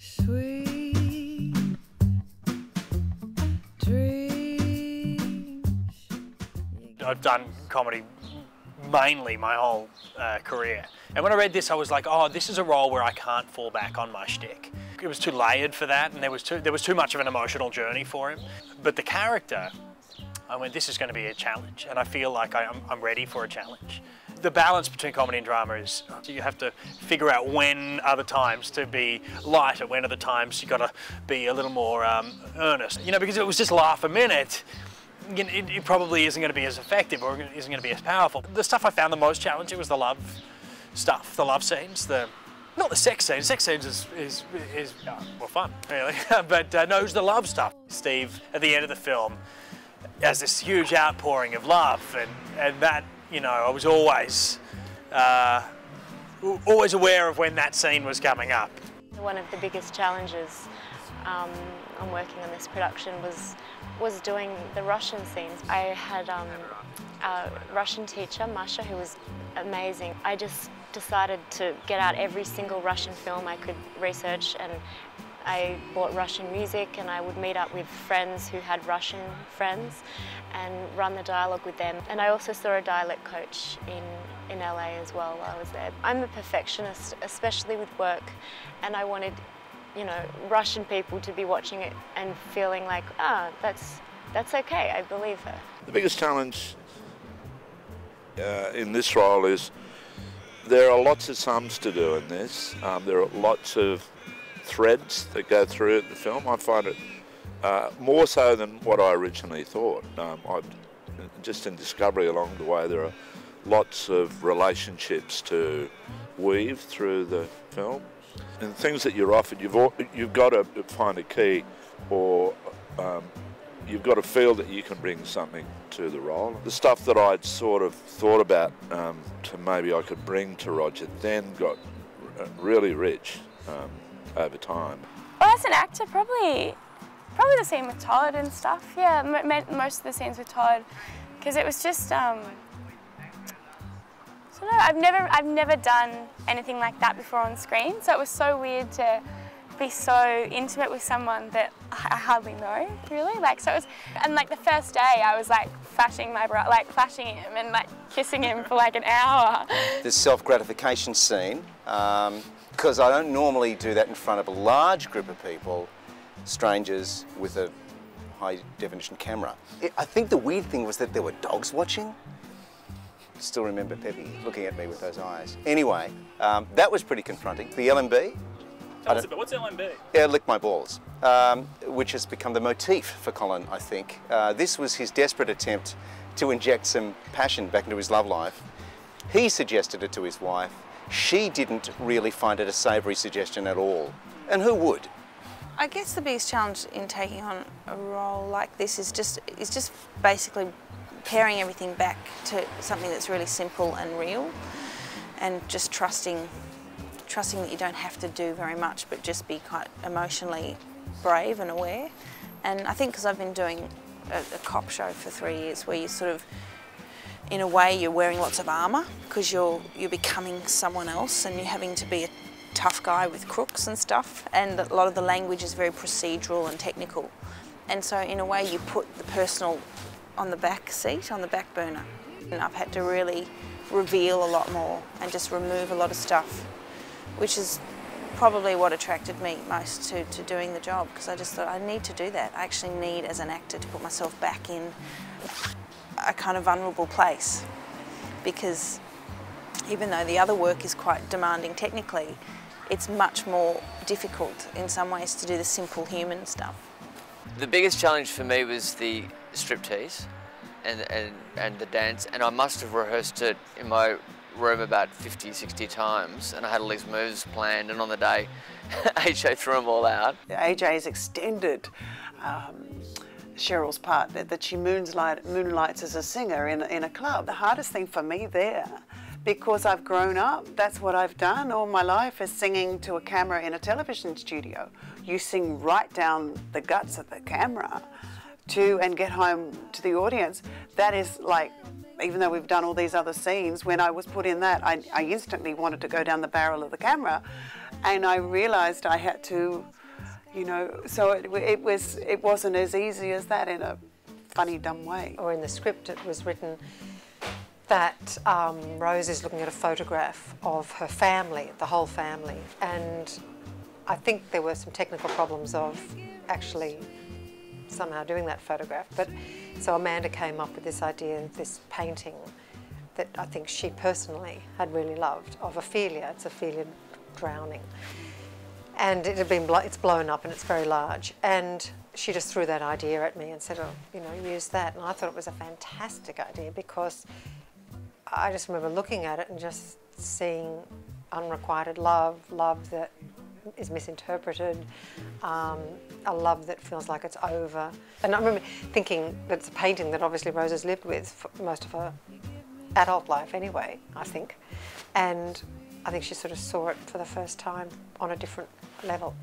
Sweet dreams. I've done comedy mainly my whole career. And when I read this, I was like, oh, this is a role where I can't fall back on my shtick. It was too layered for that, and there was too much of an emotional journey for him. But the character, I went, this is going to be a challenge, and I feel like I'm ready for a challenge. The balance between comedy and drama is you have to figure out when are the times to be light and when are the times you got to be a little more earnest. You know, because if it was just laugh a minute, it probably isn't going to be as effective or isn't going to be as powerful. The stuff I found the most challenging was the love stuff, the love scenes, not the sex scenes. Sex scenes is well, fun, really. But no, it was the love stuff. Steve, at the end of the film, has this huge outpouring of love, and that, you know, I was always aware of when that scene was coming up. One of the biggest challenges on working on this production was doing the Russian scenes. I had a Russian teacher, Masha, who was amazing. I just decided to get out every single Russian film I could research, and I bought Russian music, and I would meet up with friends who had Russian friends and run the dialogue with them. And I also saw a dialect coach in LA as well while I was there. I'm a perfectionist, especially with work, and I wanted, you know, Russian people to be watching it and feeling like, that's okay, I believe her. The biggest challenge in this role is there are lots of sums to do in this. There are lots of threads that go through the film. I find it more so than what I originally thought. Just in discovery along the way, there are lots of relationships to weave through the film. And things that you're offered, you've got to find a key, or you've got to feel that you can bring something to the role. The stuff that I'd sort of thought about to maybe I could bring to Roger then got really rich over time. Well, as an actor, probably the scene with Todd and stuff. Yeah, most of the scenes with Todd, because it was just. So no, I've never done anything like that before on screen, so it was so weird to be so intimate with someone that I hardly know, really. Like, so it was, and like the first day I was like flashing him and like kissing him for like an hour. This self-gratification scene, because I don't normally do that in front of a large group of people, strangers with a high-definition camera. I think the weird thing was that there were dogs watching. Still remember Peppy looking at me with those eyes. Anyway, that was pretty confronting. The LMB. Tell us about, what's LMB? Yeah, lick my balls, which has become the motif for Colin, I think. This was his desperate attempt to inject some passion back into his love life. He suggested it to his wife. She didn't really find it a savoury suggestion at all. And who would? I guess the biggest challenge in taking on a role like this is just basically paring everything back to something that's really simple and real, and just trusting that you don't have to do very much, but just be quite emotionally brave and aware. And I think because I've been doing a cop show for 3 years, where you sort of, in a way, you're wearing lots of armour because you're becoming someone else, and you're having to be a tough guy with crooks and stuff, and a lot of the language is very procedural and technical. And so in a way you put the personal on the back seat, on the back burner. And I've had to really reveal a lot more and just remove a lot of stuff, which is probably what attracted me most to doing the job, because I just thought I need to do that. I actually need, as an actor, to put myself back in a kind of vulnerable place, because even though the other work is quite demanding technically, it's much more difficult in some ways to do the simple human stuff. The biggest challenge for me was the striptease and the dance, and I must have rehearsed it in my room about 50, 60 times, and I had all these moves planned, and on the day AJ threw them all out. AJ's extended Cheryl's part, that she moonlights as a singer in a club. The hardest thing for me there, because I've grown up, that's what I've done all my life, is singing to a camera in a television studio. You sing right down the guts of the camera and get home to the audience. That is like, even though we've done all these other scenes, when I was put in that, I instantly wanted to go down the barrel of the camera And I realised I had to, you know, so it wasn't as easy as that in a funny, dumb way. Or in the script it was written that Rose is looking at a photograph of her family, the whole family, and I think there were some technical problems of actually somehow doing that photograph. But so Amanda came up with this idea of this painting that I think she personally had really loved of Ophelia. It's Ophelia drowning, and it had been it's blown up and it's very large. And she just threw that idea at me and said, "Oh, you know, use that." And I thought it was a fantastic idea because I just remember looking at it and just seeing unrequited love, love that is misinterpreted, a love that feels like it's over. And I remember thinking that it's a painting that obviously Rose has lived with for most of her adult life anyway, I think. And I think she sort of saw it for the first time on a different level.